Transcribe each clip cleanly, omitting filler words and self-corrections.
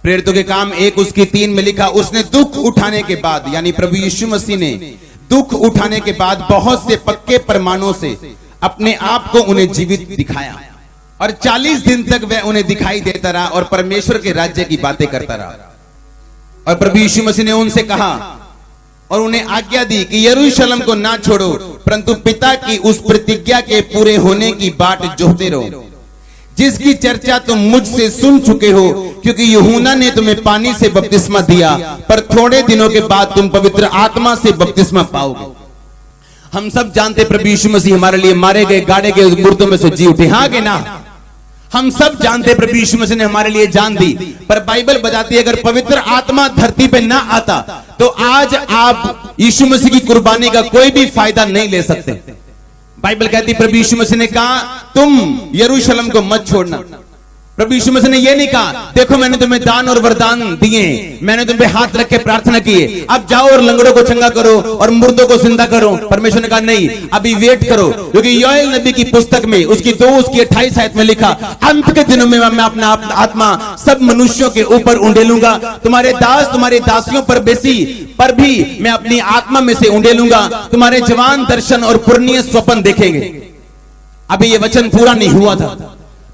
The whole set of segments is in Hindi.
प्रेरितों के काम 1:3 में लिखा, उसने दुख उठाने के बाद, यानी प्रभु यीशु मसीह ने दुख उठाने के बाद बहुत से पक्के प्रमाणों से अपने आप को उन्हें जीवित दिखाया और 40 दिन तक वह उन्हें दिखाई देता रहा और परमेश्वर के राज्य की बातें करता रहा। और प्रभु यीशु मसीह ने उनसे कहा और उन्हें आज्ञा दी कि यरूशलेम को ना छोड़ो, परंतु पिता की उस प्रतिज्ञा के पूरे होने की बाट जोहते रहो, जिसकी चर्चा तुम मुझसे सुन चुके हो, क्योंकि यूहन्ना ने तुम्हें पानी से बपतिस्मा दिया, पर थोड़े दिनों के बाद तुम पवित्र आत्मा से बपतिस्मा पाओगे। हम सब जानते प्रभु यीशु मसीह हमारे लिए मारे गए, गाड़े गए, मुर्दों में से जी उठे, हाँ कि ना? हम सब जानते प्रभु यीशु मसीह ने हमारे लिए जान दी, पर बाइबल बताती है अगर पवित्र आत्मा धरती पे ना आता तो आज आप यीशु मसीह की कुर्बानी का कोई भी फायदा नहीं ले सकते। बाइबल कहती प्रभु यीशु मसीह ने कहा तुम यरूशलेम को मत छोड़ना। प्रभु यीशु मसीह ने यह नहीं कहा देखो मैंने तुम्हें दान और वरदान दिए, मैंने तुम पे हाथ रख के प्रार्थना की है, अब जाओ और लंगड़ों को चंगा करो और मुर्दों को जिंदा करो। परमेश्वर ने कहा नहीं, अभी वेट करो, क्योंकि योएल नबी की पुस्तक में उसकी 2:28 आयत में लिखा, अंत के दिनों में मैं अपना आत्मा सब मनुष्यों के ऊपर उंडेलूंगा, तुम्हारे दास तुम्हारी दासियों पर भी मैं अपनी आत्मा में से उंडेलूंगा, तुम्हारे जवान दर्शन और पुरनीय स्वप्न देखेंगे। अभी ये वचन पूरा नहीं हुआ था।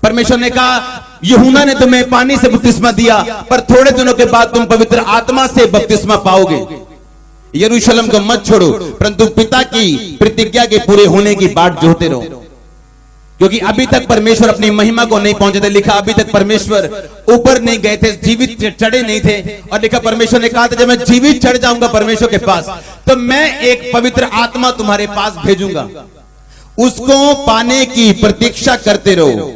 परमेश्वर ने कहा यूहन्ना ने तुम्हें पानी से बपतिस्मा दिया, पर थोड़े दिनों के बाद तुम पवित्र आत्मा से बपतिस्मा पाओगे। यरूशलेम को मत छोड़ो, परंतु पिता की प्रतिज्ञा के पूरे होने की बाट जोहते रहो, क्योंकि अभी तक परमेश्वर अपनी महिमा को नहीं पहुंचे थे। लिखा अभी तक परमेश्वर ऊपर नहीं गए थे, जीवित चढ़े नहीं थे, और लिखा परमेश्वर ने कहा था जब मैं जीवित चढ़ जाऊंगा परमेश्वर के पास तो मैं एक पवित्र आत्मा तुम्हारे पास भेजूंगा, उसको पाने की प्रतीक्षा करते रहो।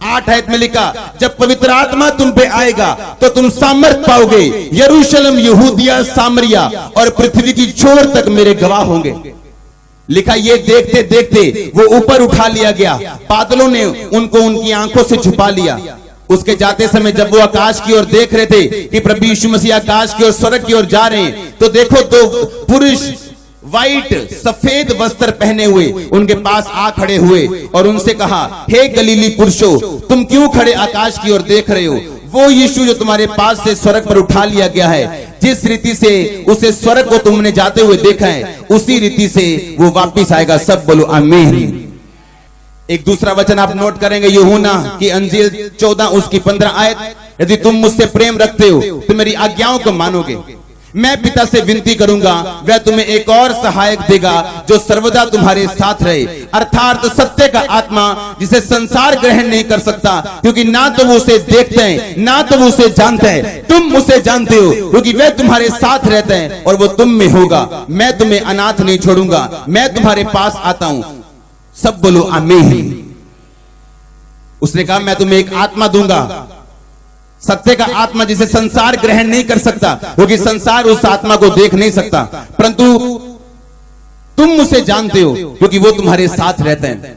8 आयत में लिखा जब पवित्र आत्मा तुम पे आएगा तो तुम सामर्थ पाओगे, यरूशलेम, यहूदिया, सामरिया और पृथ्वी की छोर तक मेरे गवाह होंगे। लिखा ये देखते देखते वो ऊपर उठा लिया गया, बादलों ने उनको उनकी आंखों से छुपा लिया। उसके जाते समय जब वो आकाश की ओर देख रहे थे कि प्रभु यीशु मसीह आकाश की ओर, स्वर्ग की ओर जा रहे हैं, तो देखो दो पुरुष व्हाइट सफेद वस्त्र पहने हुए उनके पास आ खड़े हुए और उनसे कहा हे गलीली पुरुषों, तुम क्यों खड़े आकाश की ओर देख रहे हो? वो यीशु जो तुम्हारे पास से स्वर्ग पर उठा लिया गया है, जिस रीति से उसे स्वर्ग को तुमने जाते हुए देखा है, उसी रीति से वो वापिस आएगा। सब बोलो आमीन। एक दूसरा वचन आप नोट करेंगे, यूहन्ना की अंजील 14:15 आयत, यदि तुम मुझसे प्रेम रखते हो तो मेरी आज्ञाओं को मानोगे। मैं पिता से विनती करूंगा, वह तुम्हें एक और सहायक देगा जो सर्वदा तुम्हारे साथ रहे, अर्थात सत्य का आत्मा, जिसे संसार ग्रहण नहीं कर सकता, क्योंकि ना तो वो उसे देखते हैं ना तो वो उसे जानते हैं। तुम उसे जानते हो क्योंकि वह तुम्हारे साथ रहता है और वो तुम में होगा। मैं तुम्हें अनाथ नहीं छोड़ूंगा, मैं तुम्हारे पास आता हूं। सब बोलो आमीन। उसने कहा मैं तुम्हें एक आत्मा दूंगा, सत्य का आत्मा, जिसे संसार ग्रहण नहीं कर सकता, क्योंकि संसार उस आत्मा को देख नहीं सकता, परंतु तुम उसे जानते हो क्योंकि वो तुम्हारे साथ रहते हैं।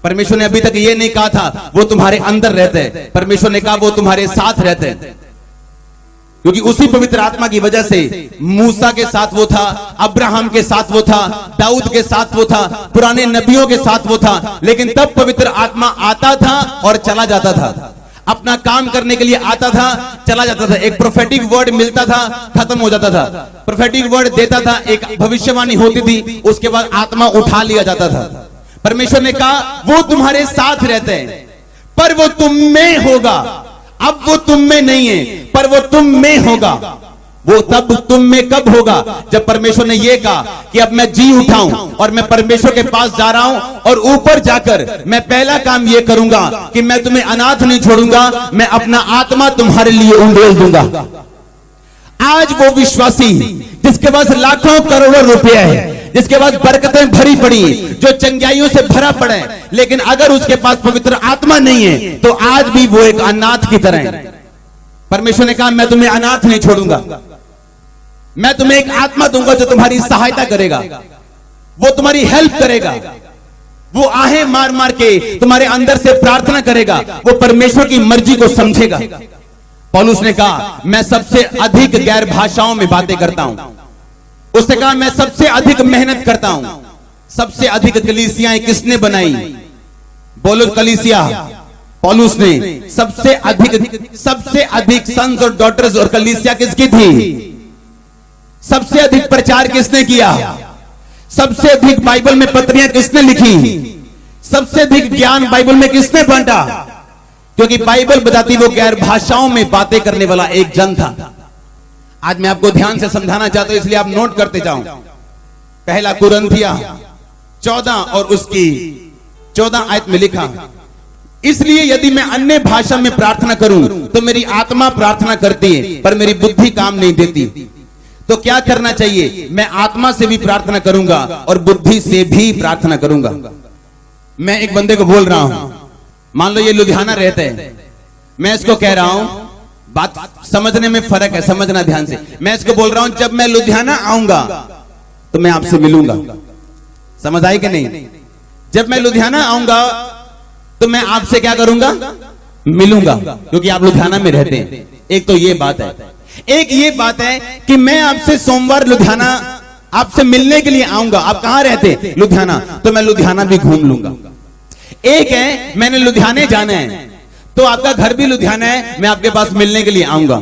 परमेश्वर ने अभी तक ये नहीं कहा था वो तुम्हारे अंदर रहते हैं, परमेश्वर ने कहा वो तुम्हारे साथ रहते हैं, क्योंकि उसी पवित्र आत्मा की वजह से मूसा के साथ वो था, अब्राहम के साथ वो था, दाऊद के साथ वो था, पुराने नबियों के साथ वो था। लेकिन तब पवित्र आत्मा आता था और चला जाता था, अपना काम करने के लिए आता था, चला जाता था, एक प्रोफेटिक वर्ड मिलता था, खत्म हो जाता था, प्रोफेटिक वर्ड देता था, एक भविष्यवाणी होती थी, उसके बाद आत्मा उठा लिया जाता था। परमेश्वर ने कहा वो तुम्हारे साथ रहते हैं पर वो तुम में होगा। अब वो तुम में नहीं है पर वो तुम में होगा। वो तब तुम में कब होगा? जब परमेश्वर ने यह कहा कि अब मैं जी उठाऊं और मैं परमेश्वर के पास जा रहा हूं और ऊपर जाकर मैं पहला काम यह करूंगा कि मैं तुम्हें अनाथ नहीं छोड़ूंगा, मैं अपना आत्मा तुम्हारे लिए उंडेल दूंगा। आज वो विश्वासी जिसके पास लाखों करोड़ों रुपए है, जिसके पास बरकतें भरी पड़ी, जो चंगाइयों से भरा पड़ा है, लेकिन अगर उसके पास पवित्र आत्मा नहीं है तो आज भी वो एक अनाथ की तरह है। परमेश्वर ने कहा मैं तुम्हें अनाथ नहीं छोड़ूंगा, मैं तुम्हें एक आत्मा दूंगा जो तुम्हारी सहायता करेगा, वो तुम्हारी हेल्प करेगा, वो आहें मार मार के तुम्हारे अंदर से प्रार्थना करेगा, वो परमेश्वर की मर्जी को समझेगा। पौलुस ने कहा मैं सबसे अधिक गैर भाषाओं में बातें करता हूं। उसने कहा मैं सबसे अधिक मेहनत करता हूं। सबसे अधिक कलीसियाएं किसने बनाई? बोलो कलीसिया। पौलुस ने सबसे अधिक सन्स और डॉटर्स और कलीसिया किसकी थी? सबसे अधिक प्रचार किसने किया? सबसे अधिक बाइबल में पत्रियां किसने लिखी? सबसे अधिक ज्ञान बाइबल में किसने बांटा? क्योंकि बाइबल बताती वो गैर भाषाओं में बातें करने वाला एक जन था। आज मैं आपको ध्यान से समझाना चाहता हूं, इसलिए आप नोट करते जाओ। पहला कुरिन्थिया 14 और उसकी 14 आयत में लिखा, इसलिए यदि मैं अन्य भाषा में प्रार्थना करूं तो मेरी आत्मा प्रार्थना करती है पर मेरी बुद्धि काम नहीं देती। तो क्या करना चाहिए? मैं आत्मा से भी प्रार्थना करूंगा और बुद्धि से भी प्रार्थना करूंगा। मैं एक बंदे को बोल रहा हूं, मान लो ये लुधियाना रहते हैं, मैं इसको कह रहा हूं, बात समझने में फर्क है, समझना ध्यान से। मैं इसको बोल रहा हूं जब मैं लुधियाना आऊंगा तो मैं आपसे मिलूंगा। समझ आई कि नहीं? जब मैं लुधियाना आऊंगा तो मैं आपसे क्या करूंगा? मिलूंगा, क्योंकि आप लुधियाना में रहते हैं। एक तो ये बात है। एक ये बात है कि मैं आपसे सोमवार लुधियाना आपसे मिलने के लिए आऊंगा। आप कहां रहते? लुधियाना, तो मैं लुधियाना भी घूम लूंगा। एक है मैंने लुधियाने जाना है तो आपका घर भी लुधियाना है, मैं आपके पास मिलने के लिए आऊंगा।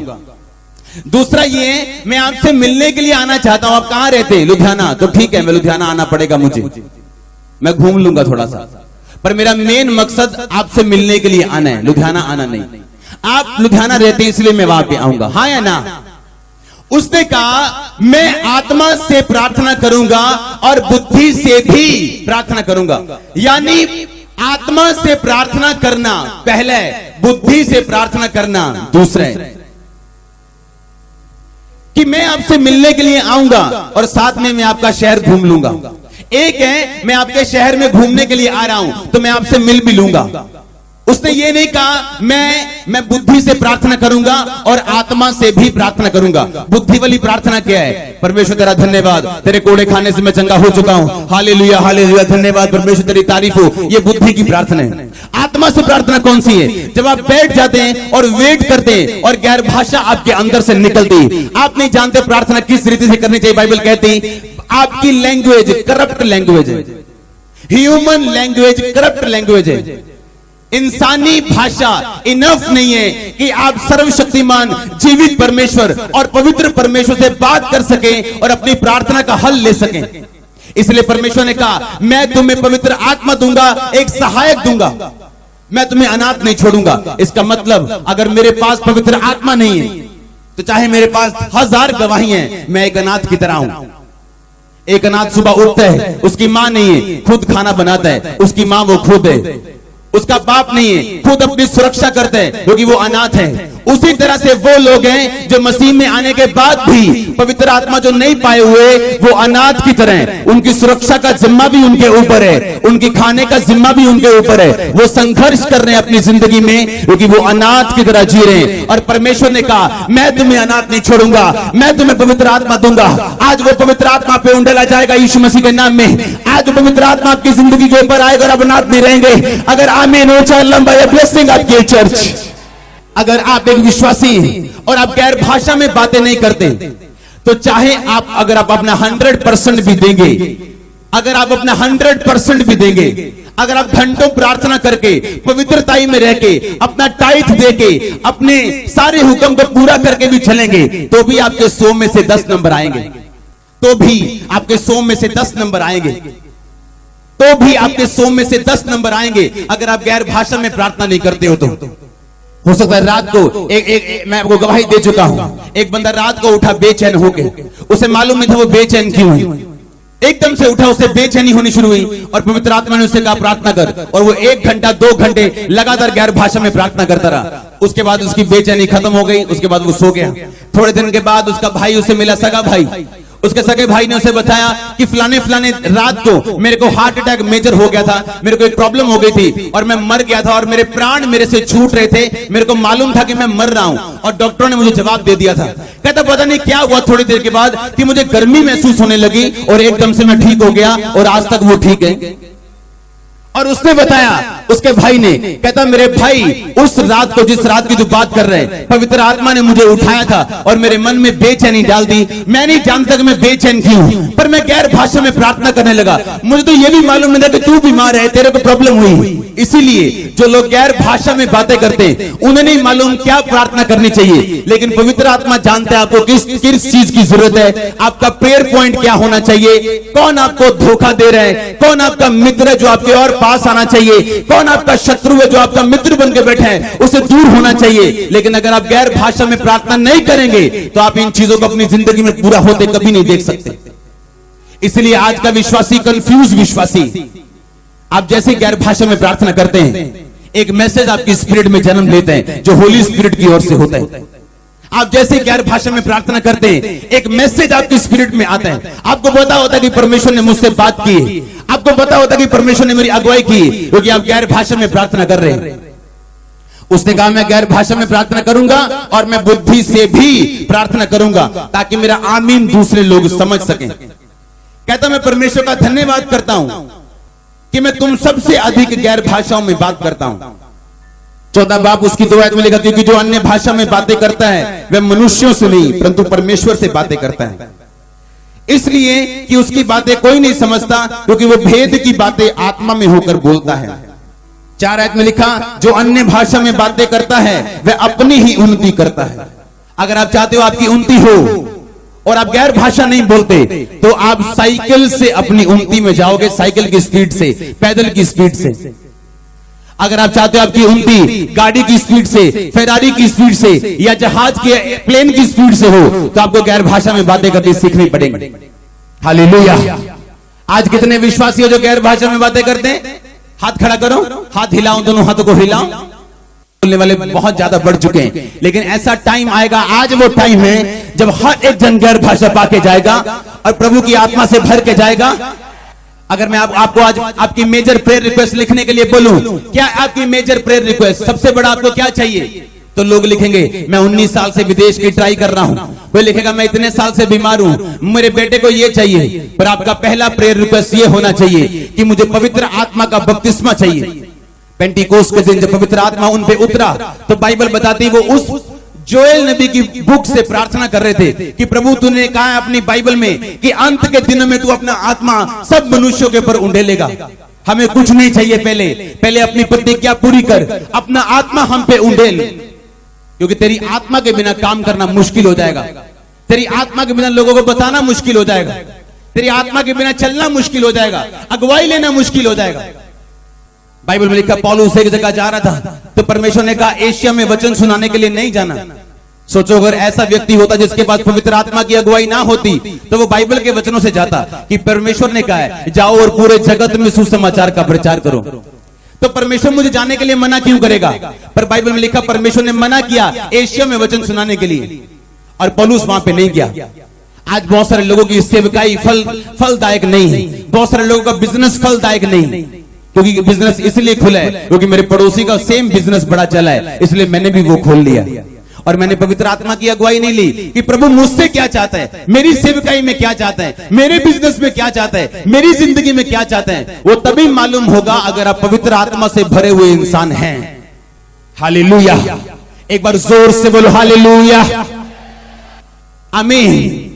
दूसरा ये है मैं आपसे मिलने के लिए आना चाहता हूं, आप कहां रहते? लुधियाना, तो ठीक है मैं लुधियाना आना पड़ेगा मुझे, मैं घूम लूंगा थोड़ा सा, पर मेरा मेन मकसद आपसे मिलने के लिए आना है, लुधियाना आना नहीं। आप लुधियाना रहते हैं इसलिए मैं वहां पे आऊंगा, हाँ या ना? उसने कहा मैं आत्मा से प्रार्थना करूंगा और बुद्धि से भी प्रार्थना करूंगा। यानी आत्मा से प्रार्थना करना पहले, बुद्धि से प्रार्थना करना दूसरे। कि मैं आपसे मिलने के लिए आऊंगा और साथ में मैं आपका शहर घूम लूंगा। एक है मैं आपके शहर में घूमने के लिए आ रहा हूं तो मैं आपसे मिल भी लूंगा। उसने ये नहीं कहा मैं बुद्धि से प्रार्थना करूंगा और आत्मा से भी प्रार्थना करूंगा। बुद्धि वाली प्रार्थना क्या है? परमेश्वर तेरा धन्यवाद, तेरे कोड़े खाने से मैं चंगा हो चुका हूं, हालेलुया हालेलुया, धन्यवाद परमेश्वर तेरी तारीफ हो। ये बुद्धि की प्रार्थना है। आत्मा से प्रार्थना कौन सी है? जब आप बैठ जाते हैं और वेट करते हैं और गैर भाषा आपके अंदर से निकलती। आप नहीं जानते प्रार्थना किस रीति से करनी चाहिए। बाइबल कहती आपकी लैंग्वेज करप्ट लैंग्वेज है, ह्यूमन लैंग्वेज करप्ट लैंग्वेज है। इंसानी भाषा इनफ नहीं है कि आप सर्वशक्तिमान जीवित परमेश्वर और पवित्र परमेश्वर से बात कर सकें और अपनी प्रार्थना का हल ले सकें। इसलिए परमेश्वर ने कहा मैं तुम्हें पवित्र आत्मा दूंगा, एक सहायक दूंगा, मैं तुम्हें अनाथ नहीं छोड़ूंगा। इसका मतलब अगर मेरे पास पवित्र आत्मा नहीं है तो चाहे मेरे पास 1000 गवाही हैं, मैं एक अनाथ की तरह हूं। एक अनाथ सुबह उठता है, उसकी मां नहीं है, खुद खाना बनाता है, उसकी मां वो खुद है, उसका बाप नहीं है, खुद अपनी सुरक्षा करते हैं क्योंकि वो अनाथ है। उसी तरह से वो लोग हैं जो मसीह में आने के बाद भी पवित्र आत्मा जो नहीं पाए हुए, वो अनाथ की तरह हैं। उनकी सुरक्षा का जिम्मा भी उनके ऊपर है, उनकी खाने का जिम्मा भी उनके ऊपर है। वो संघर्ष कर रहे हैं अपनी जिंदगी में क्योंकि वो अनाथ की तरह जी रहे हैं। और परमेश्वर ने कहा मैं तुम्हें अनाथ नहीं छोड़ूंगा, मैं तुम्हें पवित्र आत्मा दूंगा। आज वो पवित्र आत्मा पे उंडेला जाएगा यीशु मसीह के नाम में। आज वो पवित्र आत्मा आपकी जिंदगी के ऊपर आएगा और आप अनाथ नहीं रहेंगे। अगर आमीन हो चाहे लंबा ब्लेसिंग आपकी चर्च। अगर आप एक विश्वासी हैं और आप गैर भाषा में बातें नहीं करते तो चाहे आप अगर आप अपना 100% भी देंगे, अगर आप अपना 100% भी देंगे, अगर आप घंटों प्रार्थना करके पवित्रताई में रह के अपना टाइट दे के अपने सारे हुक्म को पूरा करके भी चलेंगे तो भी आपके 100 में से 10 नंबर आएंगे। तो भी आपके 100 में से 10 नंबर आएंगे। तो भी आपके 100 में से 10 नंबर आएंगे अगर आप गैर भाषा में प्रार्थना नहीं करते हो। तो हो सकता है रात को मैं आपको गवाही दे चुका हूं, एक बंदा रात को उठा बेचैन होके, उसे मालूम नहीं था वो बेचैन क्यों है। एकदम से उठा, उसे बेचैनी होनी शुरू हुई और पवित्र आत्मा ने उससे कहा प्रार्थना कर, और वो 1 घंटा 2 घंटे लगातार गैर भाषा में प्रार्थना करता रहा। उसके बाद उसकी बेचैनी खत्म हो गई, उसके बाद वो सो गया। थोड़े दिन के बाद उसका भाई उसे मिला, सगा भाई। उसके सगे भाई ने उसे बताया कि फलाने रात को मेरे को हार्ट अटैक मेजर हो गया था, मेरे को एक प्रॉब्लम हो गई थी और मैं मर गया था और मेरे प्राण मेरे से छूट रहे थे, मेरे को मालूम था कि मैं मर रहा हूं और डॉक्टरों ने मुझे जवाब दे दिया था। कहता पता नहीं क्या हुआ थोड़ी देर के बाद कि मुझे गर्मी महसूस होने लगी और एकदम से मैं ठीक हो गया और आज तक वो ठीक है। और उसने बताया, उसके भाई ने, कहता मेरे भाई उस रात को, जिस रात की जो बात कर रहे हैं, पवित्र आत्मा ने मुझे उठाया था और मेरे मन में बेचैनी डाल दी। मैं नहीं जानता कि मैं बेचैन क्यों हूं, पर मैं गैर भाषा में प्रार्थना करने लगा। मुझे तो यह भी मालूम नहीं था कि तू बीमार है, तेरे को प्रॉब्लम हुई। इसीलिए जो लोग गैर भाषा में बातें करते हैं उन्हें नहीं मालूम क्या प्रार्थना करनी चाहिए, लेकिन पवित्र आत्मा जानते हैं आपको किस चीज की जरूरत है, आपका प्रेयर पॉइंट क्या होना चाहिए, कौन आपको धोखा दे रहा है, कौन आपका मित्र है जो आपके और पास आना चाहिए, कौन आपका शत्रु है जो आपका मित्र बन के बैठा है, उसे दूर होना चाहिए। लेकिन अगर आप गैर भाषा में प्रार्थना नहीं करेंगे तो आप इन चीजों को अपनी जिंदगी में पूरा होते कभी नहीं देख सकते। इसलिए आज का विश्वासी, कंफ्यूज विश्वासी, आप जैसे गैर भाषा में प्रार्थना करते हैं, एक मैसेज आपकी स्पिरिट में जन्म लेते हैं जो होली स्पिरिट की ओर से होता है। आप जैसे गैर भाषा में प्रार्थना करते हैं, एक मैसेज आपकी स्पिरिट में आता है। आपको पता होता है कि परमेश्वर ने मुझसे बात की, आपको पता होता है कि परमेश्वर ने मेरी अगुवाई की, क्योंकि आप गैर भाषा में प्रार्थना कर रहे हैं। उसने कहा मैं गैर भाषा में प्रार्थना करूंगा और मैं बुद्धि से भी प्रार्थना करूंगा ताकि मेरा आमीन दूसरे लोग समझ सकें। कहता मैं परमेश्वर का धन्यवाद करता हूं कि मैं तुम सबसे अधिक गैर भाषाओं में बात करता हूं। 14 बाप उसकी दुआ में लिखा, क्योंकि जो अन्य भाषा में बातें करता है वह मनुष्यों से नहीं परंतु परमेश्वर से बातें करता है, इसलिए कि उसकी बातें कोई नहीं समझता, क्योंकि वो भेद की बातें आत्मा में होकर बोलता है। 4 आयत में लिखा, जो अन्य भाषा में बातें करता है वह अपनी ही उन्नति करता है। अगर आप चाहते हो आपकी उन्नति हो और आप गैर भाषा नहीं बोलते तो आप साइकिल से अपनी उन्नति में जाओगे, साइकिल की स्पीड से, पैदल की स्पीड से। अगर आप चाहते हो आपकी उन्नति गाड़ी की स्पीड से, फेरारी की स्पीड से या जहाज के प्लेन की स्पीड से हो तो आपको गैर भाषा में बातें करनी सीखनी पड़ेगी। हालेलुया। आज कितने विश्वासी हो जो गैर भाषा में बातें करते हैं? हाथ खड़ा करो, हाथ हिलाओ, दोनों हाथों को हिलाओ। बोलने वाले बहुत ज्यादा बढ़ चुके हैं, लेकिन ऐसा टाइम आएगा, आज वो टाइम है जब हर एक जन गैर भाषा पाके जाएगा और प्रभु की आत्मा से भर के जाएगा। अगर मैं आपको आज आपकी मेजर प्रेयर रिक्वेस्ट लिखने के लिए बोलूं, क्या आपकी मेजर प्रेयर रिक्वेस्ट, सबसे बड़ा आपको क्या चाहिए? तो लोग लिखेंगे मैं 19 साल से विदेश की ट्राई कर रहा हूं, कोई लिखेगा मैं इतने साल से बीमार हूं, मेरे बेटे को ये चाहिए। पर आपका पहला प्रेयर रिक्वेस्ट ये होना चाहिए कि मुझे पवित्र आत्मा का बपतिस्मा चाहिए। पेंटिकोस्ट के दिन जब पवित्र आत्मा उन पे उतरा तो बाइबल बताती वो उस जोएल नबी की बुक से प्रार्थना कर रहे थे कि प्रभु तूने कहा है अपनी बाइबल में कि अंत के दिनों में तू अपना आत्मा सब मनुष्यों के ऊपर उंडेलेगा। हमें कुछ नहीं चाहिए, पहले अपनी प्रतिज्ञा पूरी कर, अपना आत्मा हम पे उंडेल, क्योंकि तेरी आत्मा के बिना काम करना मुश्किल हो जाएगा, तेरी आत्मा के बिना लोगों को बताना मुश्किल हो जाएगा, तेरी आत्मा के बिना चलना मुश्किल हो जाएगा, अगुवाई लेना मुश्किल हो जाएगा। बाइबल में लिखा पौलुस एक जगह जा रहा था तो परमेश्वर ने कहा एशिया में वचन सुनाने के लिए नहीं जाना। सोचो अगर ऐसा व्यक्ति होता जिसके पास पवित्र आत्मा की अगुवाई ना होती तो वो बाइबल के वचनों से जाता कि परमेश्वर ने कहा है जाओ और पूरे जगत में सुसमाचार का प्रचार करो। तो परमेश्वर मुझे जाने के लिए मना क्यों करेगा? पर बाइबल में लिखा परमेश्वर ने मना किया एशिया में वचन सुनाने के लिए और पौलुस वहां पे नहीं गया। आज बहुत सारे लोगों की सेवकाई फलदायक नहीं है, बहुत सारे लोगों का बिजनेस फलदायक नहीं, क्योंकि बिजनेस इसलिए खुला है क्योंकि मेरे पड़ोसी का सेम बिजनेस बड़ा चला है, इसलिए मैंने भी वो खोल लिया और मैंने पवित्र आत्मा की अगुवाई नहीं ली कि प्रभु मुझसे क्या चाहता है, मेरी सेवकाई में क्या चाहता है, मेरे बिजनेस में क्या चाहता है, मेरी जिंदगी में क्या चाहता है। वो तभी मालूम होगा अगर आप पवित्र आत्मा से भरे हुए इंसान हैं। हालेलुया। एक बार जोर से बोलो हालेलुया, आमीन।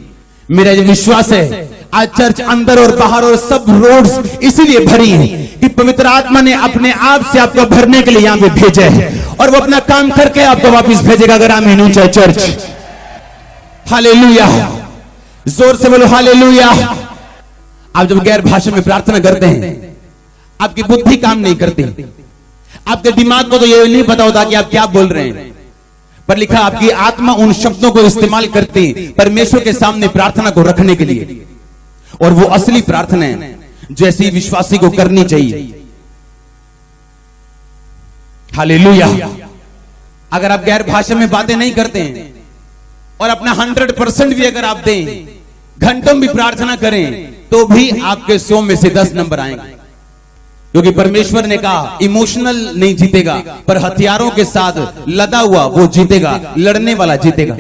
मेरा ये विश्वास है आज चर्च अंदर और बाहर और सब रोड्स इसीलिए भरी हैं कि पवित्र आत्मा ने अपने आप से आपको भरने के लिए यहां पे भेजा है और वो अपना काम करके आपको वापस भेजेगा अगर आमीन हो जाए चर्च। हालेलुया। जोर से बोलो हालेलुया। आप जब गैर भाषा में प्रार्थना करते हैं आपकी बुद्धि काम नहीं करती, आपके दिमाग को तो ये नहीं पता होता कि आप क्या बोल रहे हैं, पर लिखा आपकी आत्मा उन शब्दों को इस्तेमाल करती परमेश्वर के सामने प्रार्थना को रखने के लिए, और वो असली प्रार्थना है जैसी विश्वासी को करनी चाहिए। हालेलुया। अगर आप गैर भाषा में बातें नहीं करते हैं और अपना 100% भी अगर आप दें, घंटों भी प्रार्थना करें तो भी आपके 100 में से 10 नंबर आएंगे, क्योंकि परमेश्वर ने कहा इमोशनल नहीं जीतेगा पर हथियारों के साथ लदा हुआ वो जीतेगा, लड़ने वाला जीतेगा।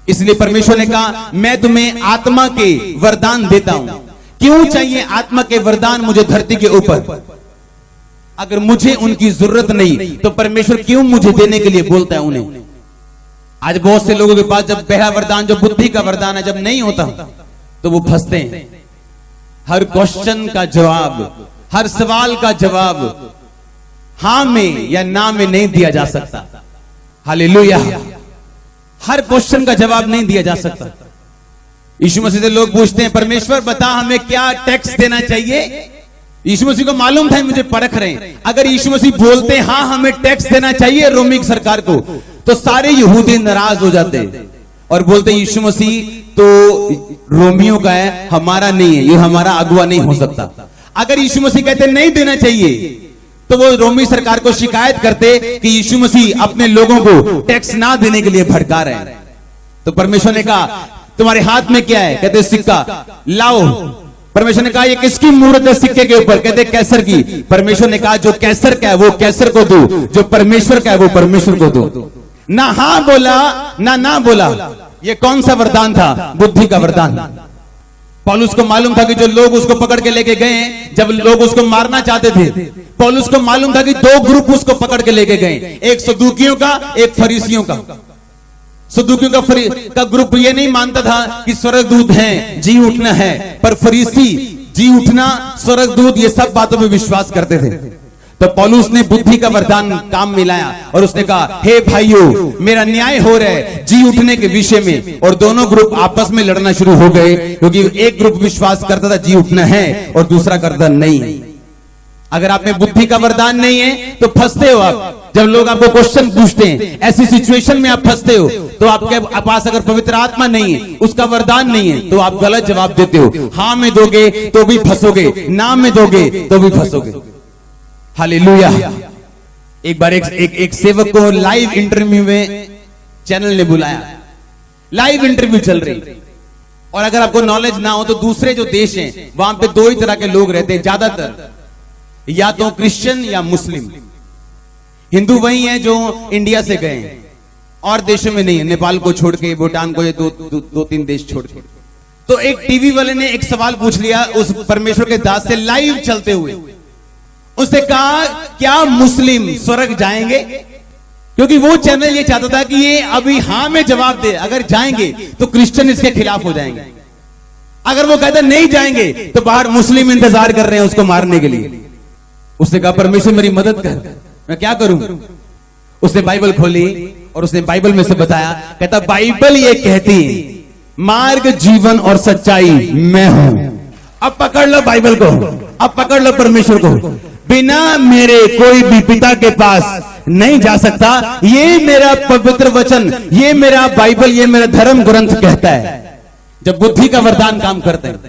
इसलिए परमेश्वर ने कहा मैं तुम्हें आत्मा के वरदान देता हूं। क्यों चाहिए आत्मा के वरदान मुझे धरती के ऊपर? अगर मुझे उनकी जरूरत नहीं तो परमेश्वर क्यों मुझे देने के लिए बोलता है उन्हें? आज बहुत से लोगों के पास जब पहला वरदान, जो बुद्धि का वरदान है, जब नहीं होता तो वो फंसते हैं। हर क्वेश्चन का जवाब, हर सवाल का जवाब हां में या ना में नहीं दिया जा सकता। हालेलुया। हर क्वेश्चन का जवाब नहीं दिया जा सकता। यीशु मसीह से लोग पूछते हैं, परमेश्वर बता हमें क्या टैक्स देना चाहिए। यीशु मसीह को मालूम था मुझे परख रहे हैं। अगर यीशु मसीह बोलते हाँ हमें टैक्स देना चाहिए रोमी सरकार को, तो सारे यहूदी नाराज हो जाते और बोलते यीशु मसीह तो रोमियों का है, हमारा नहीं है, ये हमारा अगुवा नहीं हो सकता। अगर यीशु मसीह कहते नहीं देना चाहिए तो वो रोमी सरकार को शिकायत करते कि यीशु मसीह अपने लोगों को टैक्स ना देने के लिए भड़का रहे हैं। तो परमेश्वर ने कहा तुम्हारे हाथ में क्या है? कहते सिक्का। लाओ। परमेश्वर ने कहा ये किसकी मूर्त है सिक्के के ऊपर? कहते कैसर की। परमेश्वर ने कहा जो कैसर का है वो कैसर को दो, जो परमेश्वर का है वो परमेश्वर को दो। ना हाँ बोला ना बोला। ये कौन सा वरदान था? बुद्धि का वरदान। पौलुस को मालूम था कि जो लोग उसको पकड़ के लेके गए, जब लोग उसको मारना चाहते थे, पौलुस को मालूम था कि दो ग्रुप उसको पकड़ के लेके गए, एक सदूकियों का, एक फरीसियों का। सदूकियों का ग्रुप ये नहीं मानता था कि स्वर्गदूत हैं, जी उठना है, पर फरीसी जी उठना, स्वर्गदूत, ये सब बातों में विश्वास करते थे। तो पौलुस ने बुद्धि का वरदान काम मिलाया और उसने कहा हे भाइयों मेरा न्याय हो रहा है जी उठने के विषय में। और दोनों ग्रुप आपस में लड़ना शुरू हो गए, क्योंकि एक ग्रुप विश्वास करता था जी उठना है और दूसरा करता नहीं। अगर आप में बुद्धि का वरदान नहीं है तो फंसते हो आप। जब लोग आपको क्वेश्चन पूछते हैं, ऐसी सिचुएशन में आप फंसते हो, तो आपके पास अगर पवित्र आत्मा नहीं है, उसका वरदान नहीं है, तो आप गलत जवाब देते हो। हाँ में दोगे तो भी फंसोगे, ना में दोगे तो भी फंसोगे। हालेलुया। एक बार एक सेवक को लाइव इंटरव्यू में चैनल ने बुलाया, लाइव इंटरव्यू चल रही। और अगर आपको नॉलेज ना हो तो दूसरे जो देश हैं वहां पे दो ही तरह के लोग रहते हैं ज्यादातर, या तो क्रिश्चियन या मुस्लिम। हिंदू वही है जो इंडिया से गए हैं और देशों में नहीं है, नेपाल को छोड़ के, भूटान को, ये दो तीन देश छोड़ के। तो एक टीवी वाले ने एक सवाल पूछ लिया उस परमेश्वर के दास से लाइव चलते हुए। उसने कहा क्या मुस्लिम स्वर्ग जाएंगे? क्योंकि वो चैनल ये चाहता था कि ये अभी हाँ में जवाब दे, अगर जाएंगे तो क्रिश्चियन इसके खिलाफ हो जाएंगे। अगर वो कहता नहीं जाएंगे तो बाहर मुस्लिम इंतजार कर रहे हैं उसको मारने के लिए। उसने कहा परमेश्वर मेरी मदद कर, मैं क्या करूं? उसने बाइबल खोली और उसने बाइबल में से बताया, कहता बाइबल ये कहती मार्ग, जीवन और सच्चाई मैं हूं। अब पकड़ लो बाइबल को, अब पकड़ लो परमेश्वर को। बिना मेरे कोई भी पिता के पास नहीं जा सकता, ये मेरा पवित्र वचन, ये मेरा बाइबल, ये मेरा धर्म ग्रंथ कहता है। जब बुद्धि का वरदान काम करते हैं,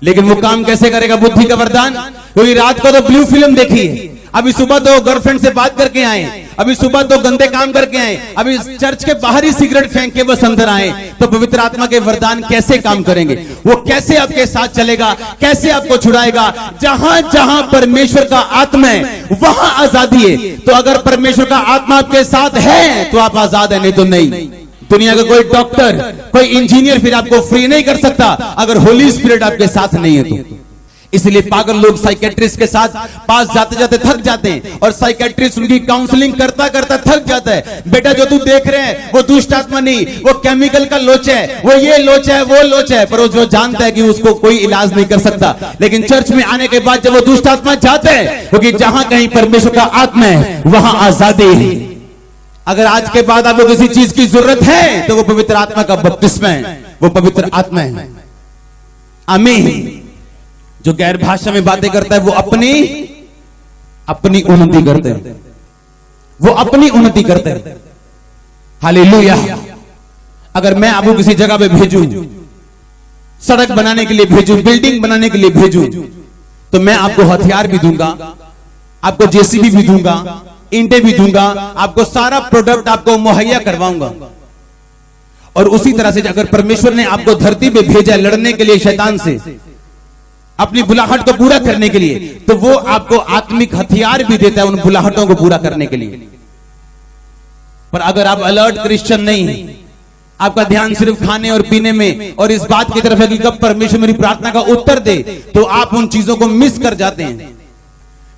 लेकिन वो काम कैसे करेगा बुद्धि का वरदान? क्योंकि रात को तो ब्लू फिल्म देखी है, अभी सुबह तो गर्लफ्रेंड से बात करके आए, अभी सुबह तो गंदे काम करके आए, अभी चर्च के बाहर ही सिगरेट फेंक के बस अंदर आए, तो पवित्र आत्मा के वरदान कैसे काम करेंगे? वो कैसे आपके साथ चलेगा? कैसे आपको छुड़ाएगा? जहां जहां परमेश्वर का आत्मा है वहां आजादी है। तो अगर परमेश्वर का आत्मा आपके साथ है तो आप आजाद है, नहीं तो नहीं। दुनिया का कोई डॉक्टर, कोई इंजीनियर फिर आपको फ्री नहीं कर सकता अगर होली स्पिरिट आपके साथ नहीं है तो। इसलिए पागल लोग साइकेट्रिस्ट के साथ पास जाते जाते थक जाते हैं और साइकेट्रिस्ट उनकी काउंसलिंग करता करता थक जाता है। बेटा जो तू देख रहे हैं वो दुष्ट आत्मा नहीं, वो केमिकल का लोच है, वो ये लोच है, वो लोच है, पर वो जो जानता है कि उसको कोई इलाज नहीं कर सकता। लेकिन चर्च में आने के बाद जब वो दुष्ट आत्मा जाते हैं, क्योंकि जहां कहीं परमेश्वर का आत्मा है वहां आजादी है। अगर आज के बाद आपको किसी चीज की जरूरत है तो वो पवित्र आत्मा का बपतिस्मा है, वो पवित्र आत्मा है। आमीन। जो गैर भाषा में बातें करता है वो अपनी उन्नति करते हैं, वो अपनी उन्नति करते हैं। हालेलुया। अगर मैं आपको किसी जगह पे भेजूं, सड़क बनाने के लिए भेजूं, बिल्डिंग बनाने के लिए भेजूं, तो मैं आपको हथियार भी दूंगा, आपको जेसीबी भी दूंगा, ईंटें भी दूंगा, आपको सारा प्रोडक्ट आपको मुहैया करवाऊंगा। और उसी तरह से अगर परमेश्वर ने आपको धरती पे भेजा लड़ने के लिए शैतान से, अपनी बुलाहट को पूरा करने के लिए, तो वो आपको आत्मिक हथियार भी देता है उन बुलाहटों को पूरा करने के लिए। पर अगर आप अलर्ट क्रिश्चियन नहीं है, आपका ध्यान सिर्फ खाने और पीने में और इस बात की तरफ है कि कब परमेश्वर मेरी प्रार्थना का उत्तर दे, तो आप उन चीजों को मिस कर जाते हैं।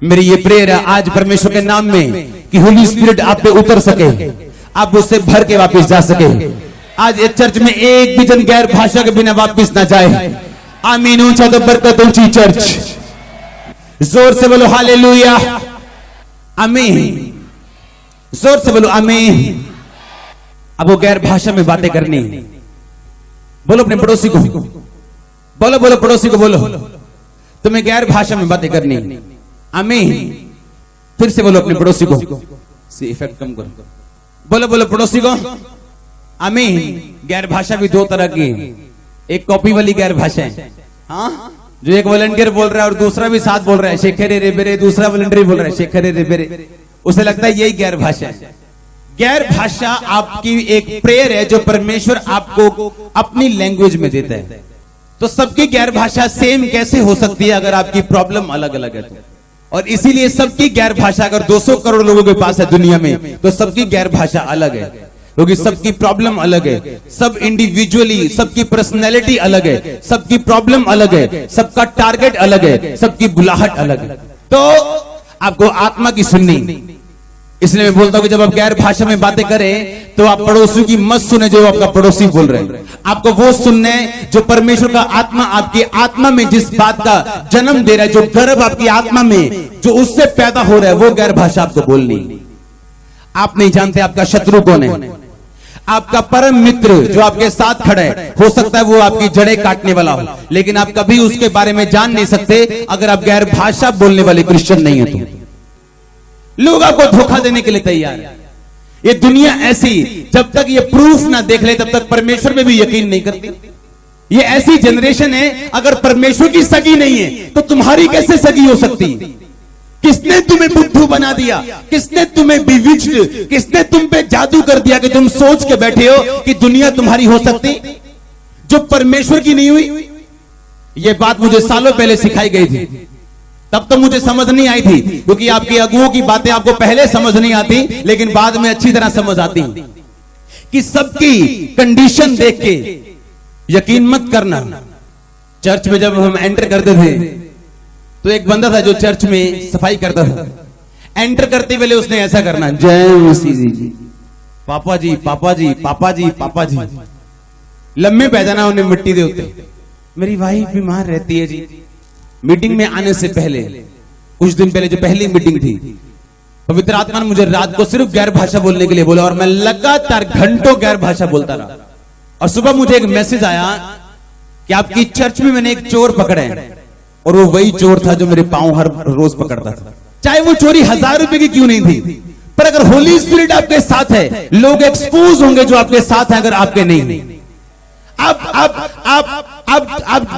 मेरी ये प्रेयर है आज परमेश्वर के नाम में कि होली स्पिरिट आप पे उतर सके, आप उससे भर के वापस जा सके। आज इस चर्च में एक भी जन गैर भाषा के बिना वापस ना जाए। आमीन। ऊंचा तो बरकत ऊंची चर्च, जोर से बोलो हालेलुया, आमीन। जोर से बोलो आमीन। अब वो गैर भाषा में बातें करनी, बोलो अपने पड़ोसी को, बोलो बोलो पड़ोसी को बोलो, तुम्हें गैर भाषा में बातें करनी, आमीन। फिर से बोलो अपने पड़ोसी को, से इफेक्ट कम करो, बोलो बोलो पड़ोसी को, आमीन। गैर भाषा भी दो तरह की, एक कॉपी वाली गैर भाषा है, हाँ, जो एक वॉलंटियर बोल रहा है और दूसरा भी साथ बोल रहा है शेखरे रे बेरे, दूसरा वॉलंटियर बोल रहा है शेखरे रे बेरे, उसे लगता है यही गैर भाषा है। गैर भाषा आपकी एक प्रेयर है जो परमेश्वर आपको अपनी लैंग्वेज में देता है। तो सबकी गैर भाषा सेम कैसे हो सकती है अगर आपकी प्रॉब्लम अलग अलग है तो? और इसीलिए सबकी गैर भाषा, अगर 200 करोड़ लोगों के पास है दुनिया में, तो सबकी गैर भाषा अलग है, क्योंकि सबकी प्रॉब्लम अलग है। सब इंडिविजुअली, सबकी पर्सनैलिटी अलग है, सबकी प्रॉब्लम अलग है, सबका टारगेट अलग है, सबकी बुलाहट अलग है। तो आपको आत्मा की सुननी, इसलिए मैं बोलता हूं कि जब आप गैर भाषा में बातें करें तो आप पड़ोसियों की मत सुने जो आपका पड़ोसी बोल रहे हैं। आपको वो सुनने जो परमेश्वर का आत्मा आपकी आत्मा में जिस बात का जन्म दे रहा है, जो गर्भ आपकी आत्मा में जो उससे पैदा हो रहा है, वो गैर भाषा आपको बोलनी। आप नहीं जानते आपका शत्रु कौन है। आपका परम मित्र जो आपके साथ खड़ा है, हो सकता है वो आपकी जड़ें काटने वाला हो, लेकिन आप कभी उसके बारे में जान नहीं सकते अगर आप गैर भाषा बोलने वाले क्रिश्चियन नहीं है तो। लोग आपको धोखा देने के लिए तैयार है। ये दुनिया ऐसी, जब तक ये प्रूफ ना देख ले तब तक परमेश्वर में भी यकीन नहीं करती। ये ऐसी जनरेशन है, अगर परमेश्वर की सगी नहीं है तो तुम्हारी कैसे सगी हो सकती? किसने तुम्हें बुद्धू बना दिया? किसने तुम्हें बिविच्ड, किसने तुम पे जादू कर दिया कि तुम सोच के बैठे हो कि दुनिया तुम्हारी हो सकती जो परमेश्वर की नहीं हुई? ये बात मुझे सालों पहले सिखाई गई थी, तब तो मुझे समझ नहीं आई थी, क्योंकि आपके अगुओं की बातें आपको पहले समझ नहीं आती, लेकिन बाद में अच्छी तरह समझ आती कि सबकी कंडीशन देख के यकीन मत करना। चर्च में जब हम एंटर करते थे तो एक बंदा था जो चर्च में सफाई करता था। एंटर करते पहले उसने ऐसा करना, जय मसीह जी, पापा जी पापा जी पापा जी पापा जी, लम्बे पैजाना उन्हें मिट्टी दे होते। मेरी वाइफ बीमार रहती है जी। मीटिंग में आने से पहले, कुछ दिन पहले जो पहली मीटिंग थी, पवित्र आत्मा ने मुझे रात को सिर्फ गैर भाषा बोलने के लिए बोला और मैं लगातार घंटों गैर भाषा बोलता रहा। और सुबह मुझे एक मैसेज आया कि आपकी चर्च में मैंने एक चोर पकड़ा है, और वो वही चोर था जो मेरे पांव हर रोज पकड़ता था, चाहे वो चोरी 1000 रुपए की क्यों नहीं थी। पर अगर होली स्पिरिट आपके साथ है, लोग एक्सपोज होंगे जो आपके साथ है, अगर आपके नहीं। आप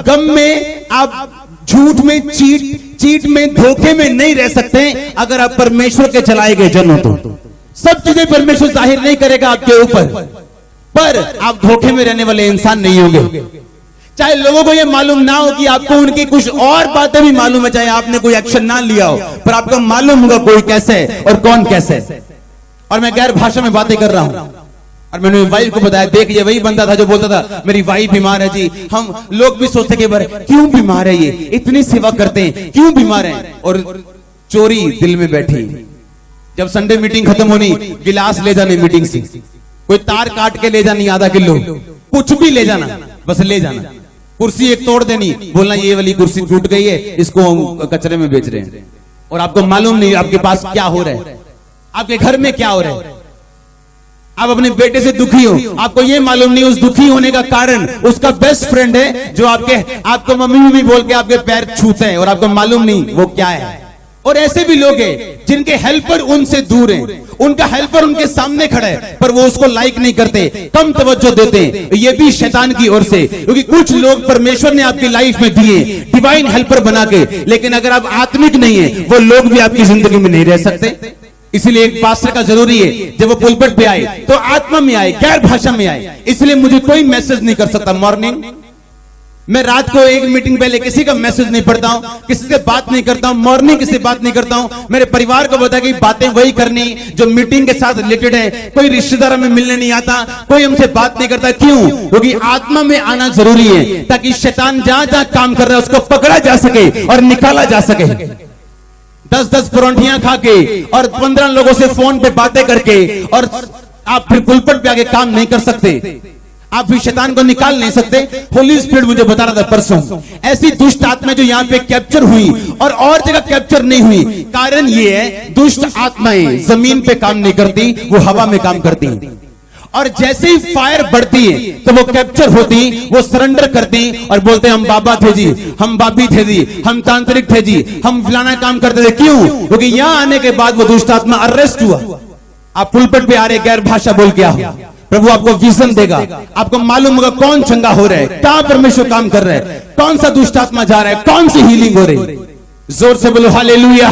गम में, आप झूठ में, चीट में, धोखे में नहीं रह सकते अगर आप परमेश्वर के चलाए गए जन हो तो। सब चीजें परमेश्वर जाहिर नहीं करेगा आपके ऊपर, पर आप धोखे में रहने वाले इंसान नहीं होंगे। चाहे लोगों को यह मालूम ना हो कि आपको उनकी कुछ और बातें भी मालूम है, चाहे आपने कोई एक्शन ना लिया हो, पर आपको मालूम होगा कोई कैसे है और कौन कैसे है। और मैं गैर भाषा में बातें कर रहा हूं, और मैंने वाइफ को बताया, देख ये वही बंदा था जो बोलता था मेरी वाइफ बीमार है जी। हम लोग भी सोचते कि क्यों बीमार है, ये इतनी सेवा करते हैं, क्यों बीमार है? और चोरी दिल में बैठी। जब संडे मीटिंग खत्म होनी, गिलास ले जाने मीटिंग से, कोई तार काट के ले जानी आधा किलो, कुछ भी ले जाना, बस ले जाना। कुर्सी एक तोड़ देनी, बोलना ये वाली कुर्सी टूट गई है, इसको हम कचरे में बेच रहे हैं। और आपको मालूम नहीं आपके पास क्या हो रहा है, आपके घर में क्या हो रहा है। आप अपने बेटे से दुखी हो, आपको ये मालूम नहीं उस दुखी होने का कारण उसका बेस्ट फ्रेंड है जो आपको मम्मी मम्मी बोल के आपके पैर छूते हैं, और आपको मालूम नहीं वो क्या है। और ऐसे भी लोग हैं जिनके हेल्पर उनसे दूर हैं, उनका हेल्पर उनके सामने खड़ा है पर वो उसको लाइक नहीं करते, कम तवज्जो देते हैं। ये भी शैतान की ओर से, क्योंकि कुछ लोग परमेश्वर ने आपकी लाइफ में दिए डिवाइन हेल्पर बना के, लेकिन अगर आप आत्मिक नहीं है, वो लोग भी आपकी जिंदगी में नहीं रह सकते। इसलिए एक पास्टर का जरूरी है जब वो पुलपट पे आए तो आत्मा में आए, गैर भाषा में आए। इसलिए मुझे कोई मैसेज नहीं कर सकता मॉर्निंग, मैं रात को एक मीटिंग पहले किसी का मैसेज नहीं पढ़ता हूं, किसी से बात नहीं करता हूं, मॉर्निंग किसी से बात नहीं करता हूं। मेरे परिवार को बता कि बातें वही करनी जो मीटिंग के साथ रिलेटेड है। कोई रिश्तेदार में मिलने नहीं आता, कोई हमसे बात नहीं करता। क्यों? क्योंकि आत्मा में आना जरूरी है, ताकि शैतान जहां जहां काम कर रहा है उसको पकड़ा जा सके और निकाला जा सके। 10-10 परोंठियां खा के और 15 लोगों से फोन पे बातें करके, और आप फिर पुलपट पे आके काम नहीं कर सकते, आप फिर शैतान को निकाल नहीं सकते। होली स्पिरिट मुझे बता रहा था परसों, ऐसी दुष्ट आत्मा जो यहाँ पे कैप्चर हुई और जगह कैप्चर नहीं हुई, कारण ये है दुष्ट आत्माएं जमीन पे काम नहीं करती, वो हवा में काम करती हैं। और जैसे ही फायर बढ़ती है तो वो कैप्चर होती, वो सरेंडर करती और बोलते हम बाबा थे जी, हम बाबी थे जी, हम तांत्रिक थे जी, हम फलाना काम करते थे। क्यों? क्योंकि यहाँ आने के बाद वो दुष्ट आत्मा अरेस्ट हुआ। आप पुलपट पे आ रहे गैर भाषा बोल के आओ, प्रभु आपको विजन देगा, आपको मालूम होगा कौन चंगा हो रहा है, क्या परमेश्वर काम कर रहा है, कौन सा दुष्ट आत्मा जा रहा है, कौन सी हीलिंग हो रही है। जोर से बोलो हालेलुया।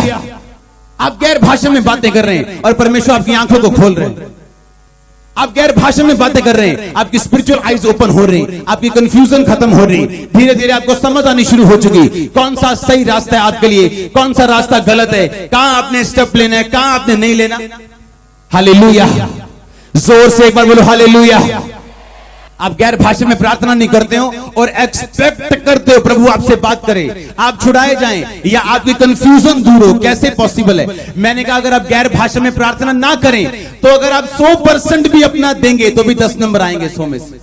आप गैर भाषा में बातें कर रहे हैं और परमेश्वर आपकी आंखों को खोल रहे हैं। आप गैर भाषा में बातें कर रहे हैं, आपकी स्पिरिचुअल आईज ओपन हो रही, आपकी कंफ्यूजन खत्म हो रही, धीरे धीरे आपको समझ आनी शुरू हो चुकी कौन सा सही रास्ता है आपके लिए, कौन सा रास्ता गलत है, कहां आपने स्टेप लेना है, कहां आपने नहीं लेना। हालेलुया। जोर से एक बार बोलो हालेलुया। आप गैर भाषा में प्रार्थना नहीं करते हो और एक्सपेक्ट करते हो प्रभु आपसे बात करे, आप छुड़ाए जाएं या आपकी कंफ्यूजन दूर हो, कैसे पॉसिबल है? मैंने कहा अगर आप गैर भाषा में प्रार्थना ना करें तो अगर आप 100% भी अपना देंगे तो भी 10 नंबर आएंगे 100 में से।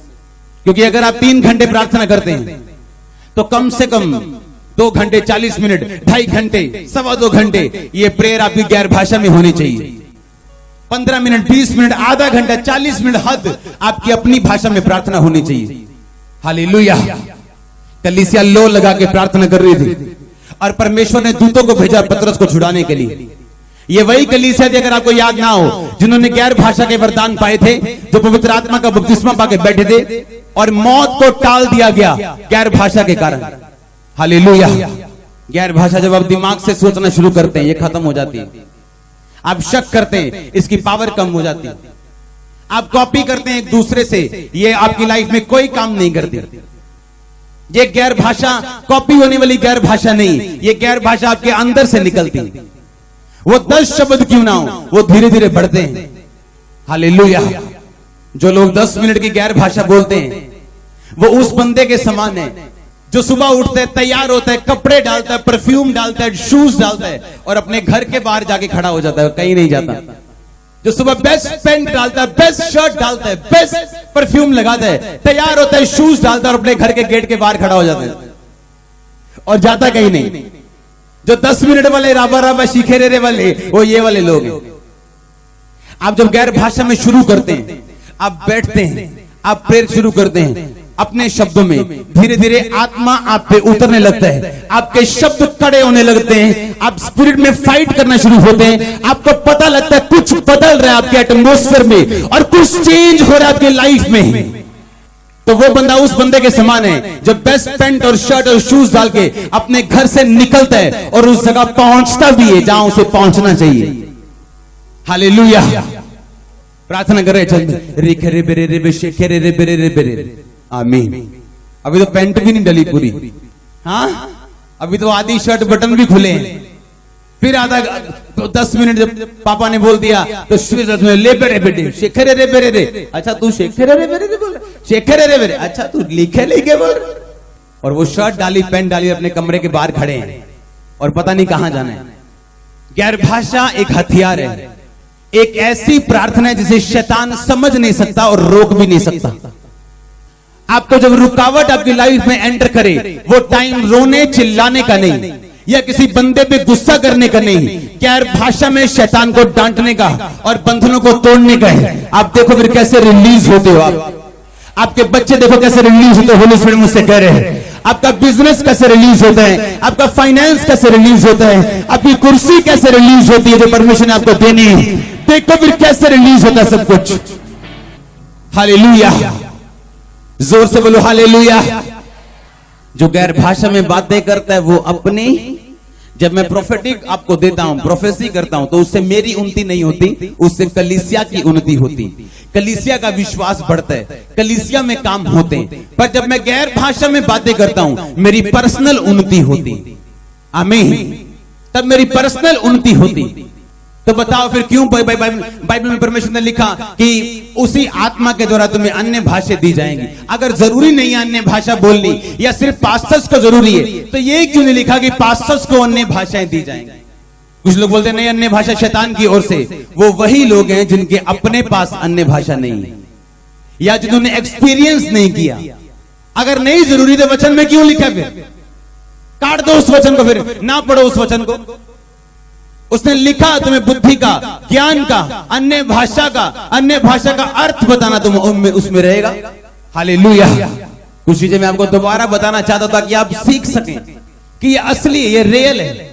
क्योंकि अगर आप 3 घंटे प्रार्थना करते हैं तो कम से कम 2 घंटे 40 मिनट, 2.5 घंटे, 2.25 घंटे ये प्रेयर आपकी गैर भाषा में होनी चाहिए। 15 मिनट, 20 मिनट, आधा घंटा, 40 मिनट हद आपकी अपनी भाषा में प्रार्थना होनी चाहिए। हालेलुया। कलीसिया लो लगा के प्रार्थना कर रही थी और परमेश्वर ने दूतों को भेजा पतरस को छुड़ाने के लिए। ये वही कलीसिया थी, अगर आपको याद ना हो, जिन्होंने गैर भाषा के वरदान पाए थे, जो पवित्र आत्मा का बपतिस्मा पाके बैठे थे और मौत को टाल दिया गया गैर भाषा के कारण। हालेलुया। गैर भाषा जब आप दिमाग से सोचना शुरू करते हैं ये खत्म हो जाती है। आप शक करते हैं इसकी पावर कम हो जाती है। आप कॉपी करते हैं एक दूसरे से, ये आपकी लाइफ में कोई काम नहीं करती। ये गैर भाषा कॉपी होने वाली गैर भाषा नहीं, ये गैर भाषा आपके अंदर से निकलती। वो 10 शब्द क्यों ना हो, वो धीरे धीरे बढ़ते हैं। हालेलुया। जो लोग 10 मिनट की गैर भाषा बोलते हैं वो उस बंदे के समान है जो सुबह उठता है, तैयार होता है, कपड़े डालता है, परफ्यूम डालता है, शूज डालता है और अपने घर के बाहर जाके खड़ा हो जाता है, कहीं नहीं जाता। जो सुबह बेस्ट पैंट डालता है, बेस्ट शर्ट डालता है, बेस्ट परफ्यूम लगाता है, तैयार होता है, शूज डालता है और अपने घर के गेट के बाहर खड़ा हो जाता है और जाता कहीं नहीं। जो 10 मिनट वाले राबा राबा सीखे रे वाले, वो ये वाले लोग हैं। आप जब गैर भाषा में शुरू करते हैं, आप बैठते हैं, आप प्रेयर शुरू करते हैं, अपने शब्दों में धीरे धीरे आत्मा आप पे उतरने लगता है, आपके शब्द कड़े होने लगते हैं, आप स्पिरिट में फाइट करना शुरू होते हैं, आपको पता लगता है कुछ बदल रहा है आपके एटमॉस्फेयर में और कुछ चेंज हो रहा है आपकी लाइफ में। तो वो बंदा उस बंदे के समान है जो बेस्ट पैंट और शर्ट और शूज डाल के अपने घर से निकलता है और उस जगह पहुंचता भी है जहां उसे पहुंचना चाहिए। हालेलुया। प्रार्थना कर रहे चल आमीन। अभी तो पैंट भी नहीं डली पूरी, हाँ अभी तो आधी शर्ट बटन भी खुले हैं। फिर आधा तो 10 मिनट जब पापा ने बोल दिया तो ले बेरे बेटे शेखर रे बेरे रे, अच्छा तू शेखर रे बेरे रे बोल, शेखर रे बेरे, अच्छा तू लिखे बोल। और वो शर्ट डाली, पैंट डाली, अपने कमरे के बाहर खड़े हैं और पता नहीं कहां जाना है। गैर भाषा एक हथियार है, एक ऐसी प्रार्थना है जिसे शैतान समझ नहीं सकता और रोक भी नहीं सकता। आपको जब रुकावट आपकी लाइफ में एंटर करे, वो टाइम रोने चिल्लाने का नहीं या किसी बंदे पे गुस्सा करने का नहीं, गैर भाषा में शैतान को डांटने का और बंधनों को तोड़ने का है। आप देखो फिर कैसे रिलीज होते हो। आपके बच्चे देखो कैसे रिलीज होते हो, होली स्पिरिट मुझसे कह रहे हैं। आपका बिजनेस कैसे रिलीज होता है, आपका फाइनेंस कैसे रिलीज होता है, आपकी कुर्सी कैसे रिलीज होती है जो परमिशन है आपको देनी है। देखो फिर कैसे रिलीज होता है सब कुछ। हालेलुया। जोर से बोलो हालेलुया। जो गैर भाषा में बातें करता है वो अपनी, जब मैं प्रोफेटिक आपको देता हूं, प्रोफेसी करता हूं, तो उससे मेरी उन्नति नहीं होती, उससे कलीसिया की उन्नति होती, कलीसिया का विश्वास बढ़ता है, कलीसिया में काम होते हैं। पर जब मैं गैर भाषा में बातें करता हूं मेरी पर्सनल उन्नति होती। आमीन। तब मेरी पर्सनल उन्नति होती। तो बताओ फिर क्यों बाइबल में परमेश्वर ने लिखा कि उसी आत्मा के द्वारा तुम्हें अन्य भाषा दी जाएंगी। अगर जरूरी नहीं है अन्य भाषा बोलनी या सिर्फ पास्टर्स को जरूरी है, तो ये क्यों नहीं लिखा कि पास्टर्स को अन्य भाषाएं दी जाएंगी? कुछ लोग बोलते हैं नहीं, अन्य भाषा शैतान की ओर से। वो वही लोग हैं जिनके अपने पास अन्य भाषा नहीं है या जिन्होंने एक्सपीरियंस नहीं किया। अगर नहीं जरूरी तो वचन में क्यों लिखा? फिर काट दो उस वचन को, फिर ना पढ़ो उस वचन को। उसने लिखा तुम्हें बुद्धि का, ज्ञान का, अन्य भाषा का अर्थ बताना तुम उसमें रहेगा। हालेलुया। कुछ चीजें मैं आपको दोबारा बताना चाहता था कि आप सीख सकें कि ये असली है, ये रियल है।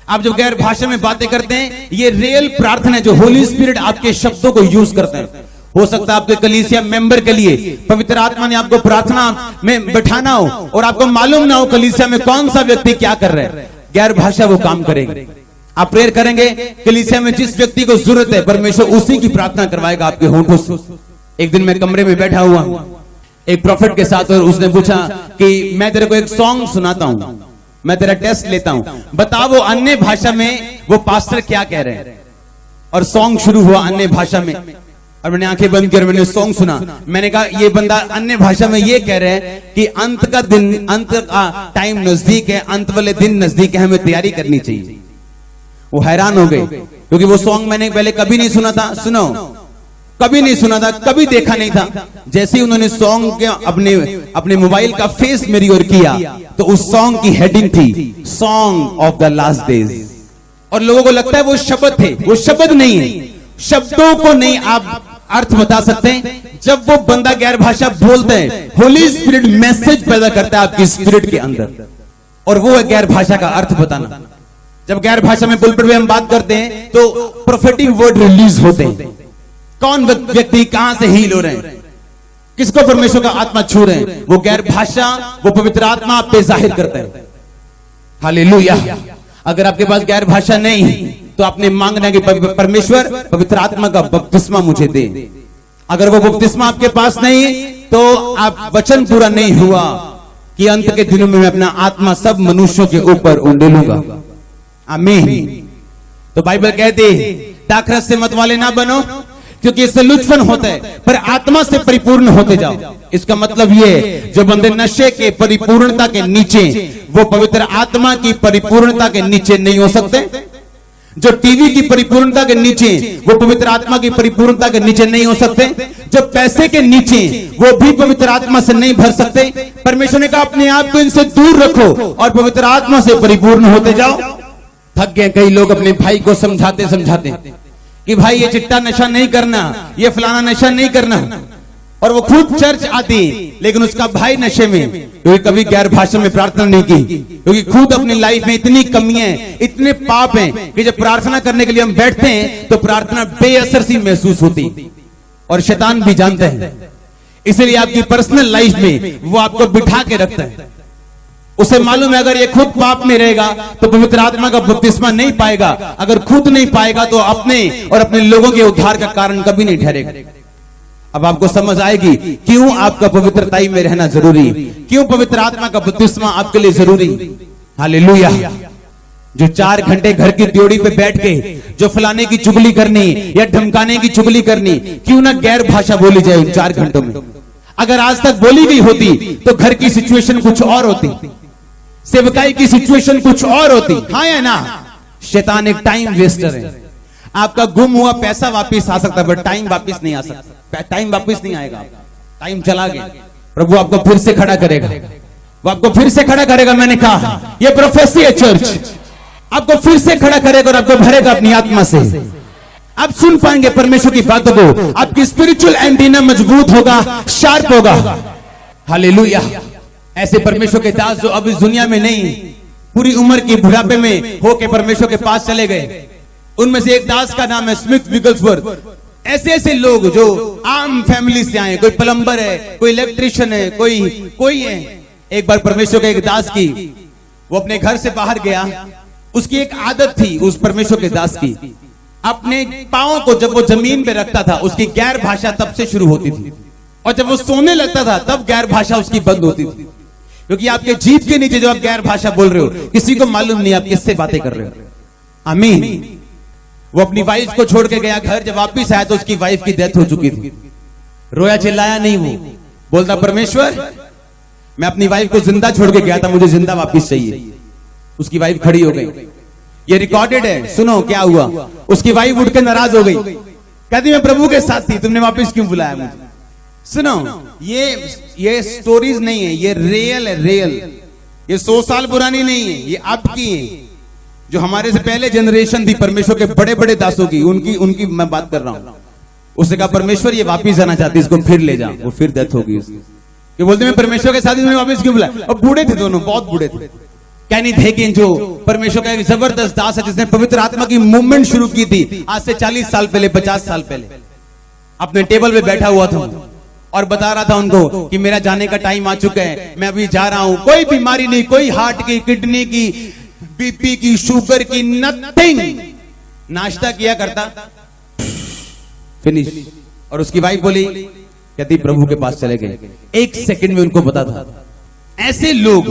आप जब गैर भाषा में बातें करते हैं, ये रियल प्रार्थना है जो होली स्पिरिट आपके शब्दों को यूज करते हैं। हो सकता है आपके कलीसिया मेंबर के लिए पवित्र आत्मा ने आपको प्रार्थना में बैठाना हो और आपको मालूम ना हो कलीसिया में कौन सा व्यक्ति क्या कर रहा है। गैर भाषा वो काम करेगी। आप प्रेयर करेंगे, कलीसिया में जिस व्यक्ति को जरूरत है परमेश्वर उसी की प्रार्थना करवाएगा आपके होठों से। एक दिन मैं कमरे में बैठा हुआ एक प्रॉफिट के साथ और उसने पूछा कि मैं तेरे को एक सॉन्ग सुनाता हूं, मैं तेरा टेस्ट लेता हूं, बता वो अन्य भाषा में वो पास्टर क्या कह रहे हैं। और सॉन्ग शुरू हुआ अन्य भाषा में और मैंने आंखें बंद की और मैंने सॉन्ग सुना। मैंने कहा ये बंदा अन्य भाषा में ये कह रहे हैं कि अंत का टाइम नजदीक है, अंत वाले दिन नजदीक है, हमें तैयारी करनी चाहिए। वो हैरान हो गए क्योंकि वो सॉन्ग मैंने पहले कभी नहीं सुना था। सुनो, कभी नहीं सुना था, कभी देखा नहीं था। जैसे ही उन्होंने सॉन्ग के अपने मोबाइल का फेस मेरी ओर किया तो उस सॉन्ग की हेडिंग थी song of the last days. और लोगों को लगता है वो शब्द थे, वो शब्द नहीं है। शब्दों को नहीं आप अर्थ बता सकते। जब वो बंदा गैर भाषा बोलते हैं, होली स्पिरिट मैसेज पैदा करता है आपकी स्पिरिट के अंदर, और वो है गैर भाषा का अर्थ बताना। जब गैर भाषा में पुलपिट में हम बात करते हैं तो प्रोफेटिक वर्ड रिलीज होते हैं। कौन व्यक्ति कहां से हील हो रहे हैं, किसको परमेश्वर का आत्मा छू रहे हैं, वो गैर भाषा, वो पवित्र आत्मा आप पे जाहिर करते हैं। हालेलुया। अगर आपके पास गैर भाषा नहीं है तो आपने मांगना कि परमेश्वर पवित्र आत्मा का बपतिस्मा मुझे दे। अगर वो बपतिस्मा आपके पास नहीं है तो आप वचन पूरा नहीं हुआ कि अंत के दिनों में मैं अपना आत्मा सब मनुष्यों के ऊपर उंडेलूंगा। आमीन। तो बाइबल कहती है दाखरस से मत वाले ना बनो क्योंकि इससे लुचपन होता है, पर आत्मा से परिपूर्ण होते जाओ। इसका मतलब ये है जो बंदे नशे के परिपूर्णता के नीचे, वो पवित्र आत्मा की परिपूर्णता के नीचे नहीं हो सकते। जो टीवी की परिपूर्णता के नीचे, वो पवित्र आत्मा की परिपूर्णता के नीचे नहीं हो सकते। जो पैसे के नीचे, वो भी पवित्र आत्मा से नहीं भर सकते। परमेश्वर ने कहा अपने आप को इनसे दूर रखो और पवित्र आत्मा से परिपूर्ण होते जाओ। थक गए कई लोग अपने भाई को समझाते कि भाई ये चिट्टा नशा नहीं करना, ये फलाना नशा नहीं करना, और वो खुद चर्च आती लेकिन उसका भाई नशे में, क्योंकि कभी गैर भाषा में प्रार्थना नहीं की, क्योंकि खुद अपनी लाइफ में इतनी कमियां हैं, इतने पाप हैं कि जब प्रार्थना करने के लिए हम बैठते हैं तो प्रार्थना बेअसर सी महसूस होती, और शैतान भी जानते हैं। इसलिए आपकी पर्सनल लाइफ में वो आपको बिठा के रखता है। उसे मालूम है अगर ये खुद पाप में रहेगा तो पवित्र आत्मा का बपतिस्मा नहीं पाएगा। अगर खुद नहीं पाएगा तो अपने और अपने लोगों के उद्धार का कारण कभी नहीं ठहरेगा। अब आपको समझ आएगी क्यों आपका पवित्रताई में रहना जरूरी, क्यों पवित्र आत्मा का बपतिस्मा आपके लिए जरूरी। हालेलुया। जो 4 घंटे घर की ड्योढ़ी पे बैठ के जो फलाने की चुगली करनी या धमकाने की चुगली करनी, क्यों ना गैर भाषा बोली जाए उन 4 घंटों में। अगर आज तक बोली गई होती तो घर की सिचुएशन कुछ और होती, सेवकाई की सिचुएशन कुछ और होती। हाँ या ना? शैतान एक टाइम वेस्टर है। आपका गुम हुआ पैसा वापस आ सकता है पर टाइम वापस नहीं आ सकता। टाइम वापस नहीं आएगा, टाइम चला गया। प्रभु आपको फिर से खड़ा करेगा, वो आपको फिर से खड़ा करेगा। मैंने कहा यह प्रोफेसी है, चर्च आपको फिर से खड़ा करेगा और आपको भरेगा अपनी आत्मा से। आप सुन पाएंगे परमेश्वर की बातों को, आपकी स्पिरिचुअल एंटीना मजबूत होगा, शार्प होगा। हालेलुया। ऐसे परमेश्वर के दास जो अब इस दुनिया में नहीं, पूरी उम्र की बुढ़ापे में होके परमेश्वर के पास चले गए, उनमें से एक दास का नाम है स्मिथ विगल्सवर्थ। ऐसे ऐसे लोग जो आम फैमिली से आए, कोई प्लम्बर है, कोई इलेक्ट्रिशियन है, कोई है। एक बार परमेश्वर के एक दास की, वो अपने घर से बाहर गया, उसकी एक आदत थी उस परमेश्वर के दास की, अपने पांव को जब वो जमीन पे रखता था उसकी गैर भाषा तब से शुरू होती थी, और जब वो सोने लगता था तब गैर भाषा उसकी बंद होती थी। क्योंकि आपके जीभ के नीचे जो आप गैर भाषा बोल रहे हो किसी को मालूम नहीं आप किससे बातें कर रहे हो। आमीन। वो अपनी वाइफ को छोड़ के गया घर, जब वापिस आया तो उसकी वाइफ की डेथ हो चुकी थी। रोया चिल्लाया नहीं, वो बोलता परमेश्वर मैं अपनी वाइफ को जिंदा छोड़ के गया था, मुझे जिंदा वापिस चाहिए। उसकी वाइफ खड़ी हो गई, ये रिकॉर्डेड है, सुनो क्या हुआ। उसकी वाइफ उठ के नाराज हो गई, कहती मैं प्रभु के साथ थी, तुमने वापस क्यों बुलाया मुझे। सुनो, ये स्टोरीज नहीं है, ये रियल है, रियल। ये 100 साल पुरानी नहीं है, ये अब की है। जो हमारे से पहले जनरेशन थी परमेश्वर के बड़े बड़े दासों की, उनकी मैं बात कर रहा हूं। उसने कहा परमेश्वर ये वापिस आना चाहती, इसको फिर ले जा। वो फिर डेथ होगी उसकी। ये बोलते मैं परमेश्वर के साथ ही वापस क्यों बुलाया। और बूढ़े थे दोनों, बहुत बूढ़े थे। कैनी धेगिन जो परमेश्वर का एक जबरदस्त दास है, जिसने पवित्र आत्मा की मूवमेंट शुरू की थी आज से 40 साल पहले, 50 साल पहले। अपने टेबल पे बैठा हुआ था और बता रहा था उनको कि मेरा जाने का टाइम आ चुका है, मैं अभी जा रहा हूं। कोई बीमारी नहीं, कोई हार्ट की, किडनी की, बीपी की, शुगर की, नथिंग। नाश्ता किया करता, फिनिश। और उसकी वाइफ बोली, कहती प्रभु के पास चले गए। 1 सेकंड में उनको पता था। ऐसे लोग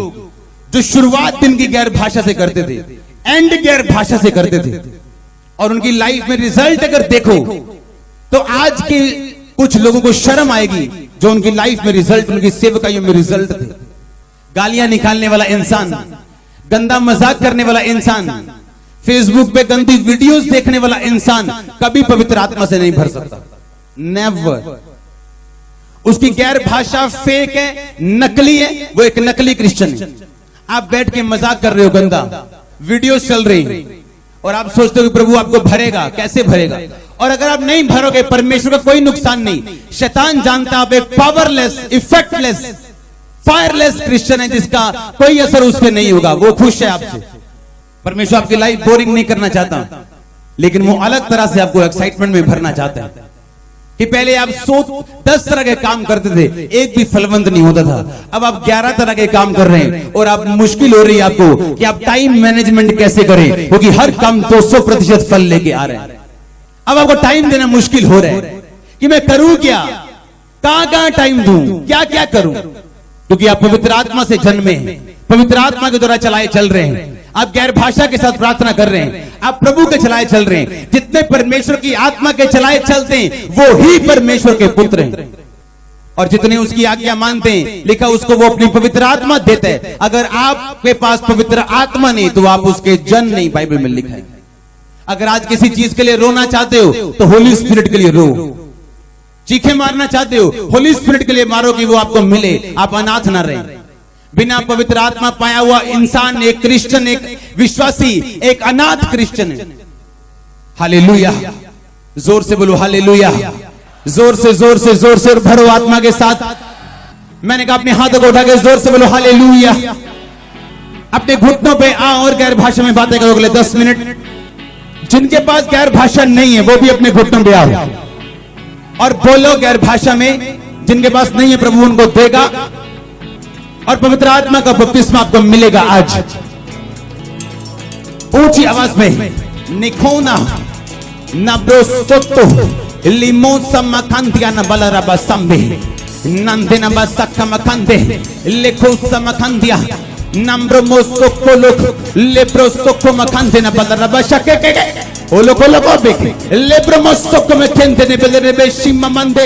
जो शुरुआत दिन की गैर भाषा से करते थे, एंड गैर भाषा से करते थे, और उनकी लाइफ में रिजल्ट अगर देखो तो आज के कुछ लोगों को शर्म आएगी जो उनकी लाइफ में रिजल्ट, उनकी सेवकाइयों में रिजल्ट थे। गालियां निकालने वाला इंसान, गंदा मजाक करने वाला इंसान, फेसबुक पे गंदी वीडियोस देखने वाला इंसान कभी पवित्र आत्मा से नहीं भर सकता। नेवर। उसकी गैर भाषा फेक है, नकली है, वो एक नकली क्रिश्चियन है। आप बैठ के मजाक कर रहे हो, गंदा वीडियोस चल रही, और आप सोचते हो कि प्रभु आपको भरेगा। कैसे भरेगा? और अगर आप नहीं भरोगे, परमेश्वर का कोई नुकसान नहीं। शैतान जानता आप एक पावरलेस, इफेक्टलेस, फायरलेस क्रिश्चियन है, जिसका कोई असर उस पर नहीं होगा। वो खुश है आपसे। परमेश्वर आपकी लाइफ बोरिंग नहीं करना चाहता, लेकिन वो अलग तरह से आपको एक्साइटमेंट में भरना चाहता है। कि पहले आप 10 तरह के काम करते थे, एक भी फलवंत नहीं होता था। अब आप 11 तरह के काम कर रहे हैं, और आप मुश्किल हो रही है आपको कि आप टाइम मैनेजमेंट कैसे करें, क्योंकि हर काम 200% फल लेके आ रहे हैं। अब आपको टाइम देना मुश्किल हो रहा है कि मैं करूं क्या, कहां टाइम दूं, क्या क्या करूं, क्योंकि आप पवित्र आत्मा से जन्मे हैं, पवित्र आत्मा के द्वारा चलाए चल रहे हैं। आप गैर भाषा के साथ प्रार्थना कर रहे हैं, आप प्रभु के चलाए चल रहे हैं। जितने परमेश्वर की आत्मा के चलाए चलते हैं वो ही परमेश्वर के पुत्र हैं, और जितने उसकी आज्ञा मानते हैं, लिखा उसको वो अपनी पवित्र आत्मा देता है। अगर आपके पास पवित्र आत्मा नहीं तो आप उसके जन नहीं, बाइबल में लिखा है। अगर आज किसी चीज के लिए रोना चाहते हो तो होली स्पिरिट के लिए रो। चीखे मारना चाहते हो, होली स्पिरिट के लिए मारो कि वो आपको मिले, आप अनाथ ना रहे। बिना पवित्र आत्मा पाया हुआ इंसान, एक क्रिश्चियन, एक विश्वासी, एक अनाथ क्रिश्चियन है। हालेलुया। जोर से बोलो हालेलुया। जोर से जोर से जोर से भरो आत्मा के साथ। मैंने कहा अपने हाथों को उठा के जोर से बोलो हालेलुया। अपने घुटनों पे आ और गैर भाषा में बातें करो अगले 10 मिनट। जिनके पास गैर भाषा नहीं है वो भी अपने घुटनों पे आओ और बोलो गैर भाषा में। जिनके पास नहीं है प्रभु उनको देगा, और पवित्र आत्मा का बपतिस्मा आपको मिलेगा आज। ऊंची आवाज में निकोना नब्रोसोतो लिमोसा मकांतिया न बलराबा संबे नंदे न बसक्का मकांदे लेकोसा मकांदिया नम्ब्रोमोसोको लोक लेब्रोसोको मकांदे न बलराबा शके के ओलो को लोको बेके लेब्रोमोसोको में केंदे ने बलराबा शिम्मा मंदे